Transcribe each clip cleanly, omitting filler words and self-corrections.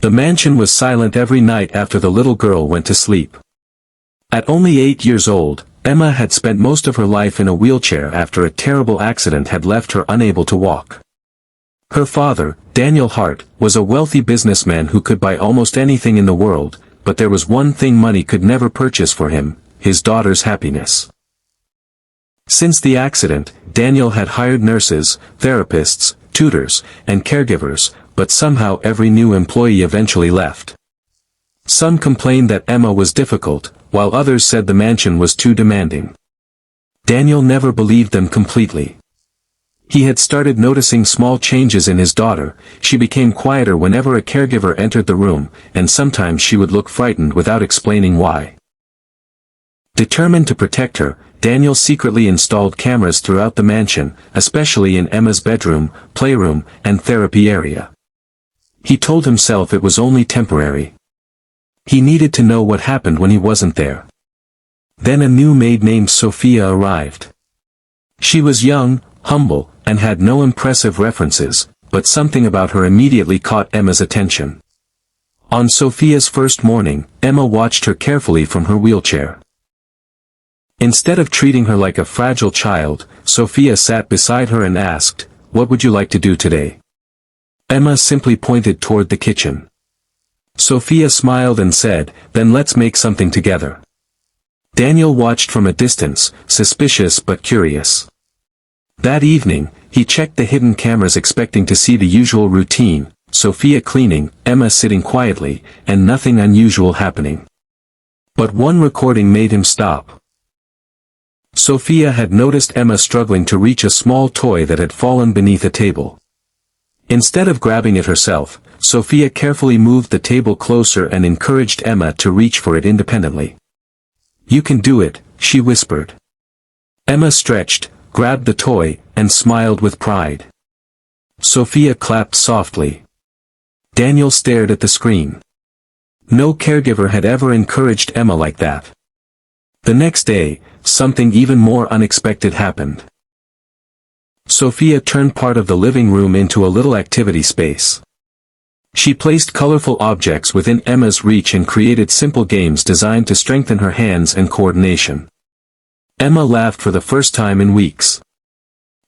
The mansion was silent every night after the little girl went to sleep. At only 8 years old, Emma had spent most of her life in a wheelchair after a terrible accident had left her unable to walk. Her father, Daniel Hart, was a wealthy businessman who could buy almost anything in the world, but there was one thing money could never purchase for him: his daughter's happiness. Since the accident, Daniel had hired nurses, therapists, tutors, and caregivers, but somehow every new employee eventually left. Some complained that Emma was difficult, while others said the mansion was too demanding. Daniel never believed them completely. He had started noticing small changes in his daughter. She became quieter whenever a caregiver entered the room, and sometimes she would look frightened without explaining why. Determined to protect her, Daniel secretly installed cameras throughout the mansion, especially in Emma's bedroom, playroom, and therapy area. He told himself it was only temporary. He needed to know what happened when he wasn't there. Then a new maid named Sophia arrived. She was young, humble, and had no impressive references, but something about her immediately caught Emma's attention. On Sophia's first morning, Emma watched her carefully from her wheelchair. Instead of treating her like a fragile child, Sophia sat beside her and asked, "What would you like to do today?" Emma simply pointed toward the kitchen. Sophia smiled and said, "Then let's make something together." Daniel watched from a distance, suspicious but curious. That evening, he checked the hidden cameras expecting to see the usual routine: Sophia cleaning, Emma sitting quietly, and nothing unusual happening. But one recording made him stop. Sophia had noticed Emma struggling to reach a small toy that had fallen beneath a table. Instead of grabbing it herself, Sophia carefully moved the table closer and encouraged Emma to reach for it independently. "You can do it," she whispered. Emma stretched, grabbed the toy, and smiled with pride. Sophia clapped softly. Daniel stared at the screen. No caregiver had ever encouraged Emma like that. The next day, something even more unexpected happened. Sophia turned part of the living room into a little activity space. She placed colorful objects within Emma's reach and created simple games designed to strengthen her hands and coordination. Emma laughed for the first time in weeks.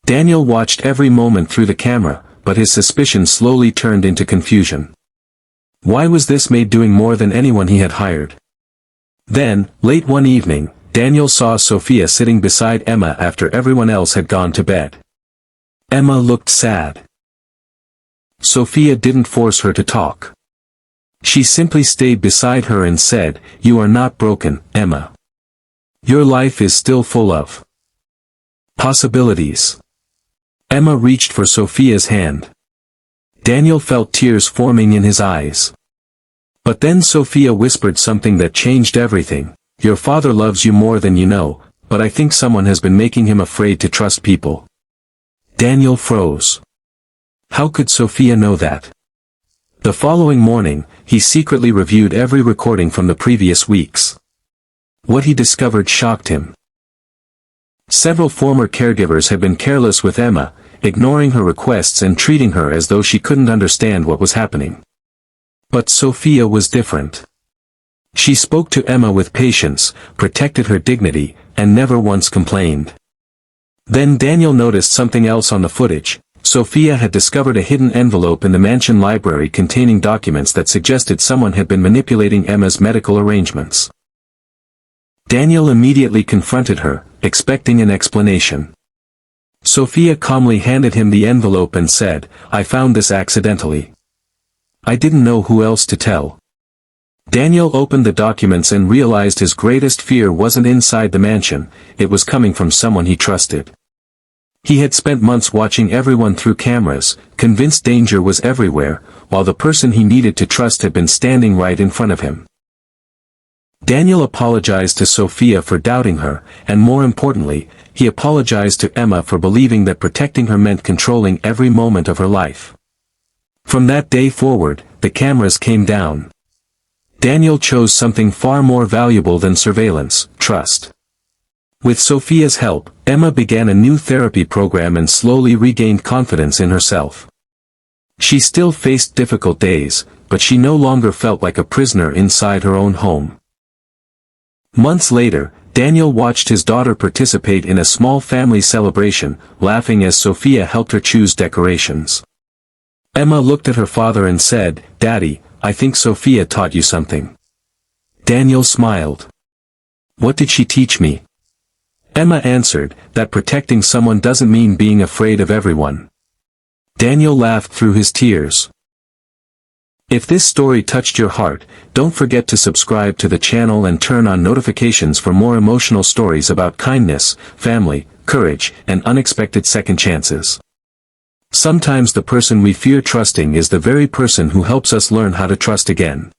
Daniel watched every moment through the camera, but his suspicion slowly turned into confusion. Why was this maid doing more than anyone he had hired? Then, late one evening, Daniel saw Sophia sitting beside Emma after everyone else had gone to bed. Emma looked sad. Sophia didn't force her to talk. She simply stayed beside her and said, "You are not broken, Emma. Your life is still full of possibilities." Emma reached for Sophia's hand. Daniel felt tears forming in his eyes. But then Sophia whispered something that changed everything. "Your father loves you more than you know, but I think someone has been making him afraid to trust people." Daniel froze. How could Sophia know that? The following morning, he secretly reviewed every recording from the previous weeks. What he discovered shocked him. Several former caregivers had been careless with Emma, ignoring her requests and treating her as though she couldn't understand what was happening. But Sophia was different. She spoke to Emma with patience, protected her dignity, and never once complained. Then Daniel noticed something else on the footage. Sophia had discovered a hidden envelope in the mansion library containing documents that suggested someone had been manipulating Emma's medical arrangements. Daniel immediately confronted her, expecting an explanation. Sophia calmly handed him the envelope and said, "I found this accidentally. I didn't know who else to tell." Daniel opened the documents and realized his greatest fear wasn't inside the mansion, it was coming from someone he trusted. He had spent months watching everyone through cameras, convinced danger was everywhere, while the person he needed to trust had been standing right in front of him. Daniel apologized to Sophia for doubting her, and more importantly, he apologized to Emma for believing that protecting her meant controlling every moment of her life. From that day forward, the cameras came down. Daniel chose something far more valuable than surveillance: trust. With Sophia's help, Emma began a new therapy program and slowly regained confidence in herself. She still faced difficult days, but she no longer felt like a prisoner inside her own home. Months later, Daniel watched his daughter participate in a small family celebration, laughing as Sophia helped her choose decorations. Emma looked at her father and said, "Daddy, I think Sophia taught you something." Daniel smiled. "What did she teach me?" Emma answered, "That protecting someone doesn't mean being afraid of everyone." Daniel laughed through his tears. If this story touched your heart, don't forget to subscribe to the channel and turn on notifications for more emotional stories about kindness, family, courage, and unexpected second chances. Sometimes the person we fear trusting is the very person who helps us learn how to trust again.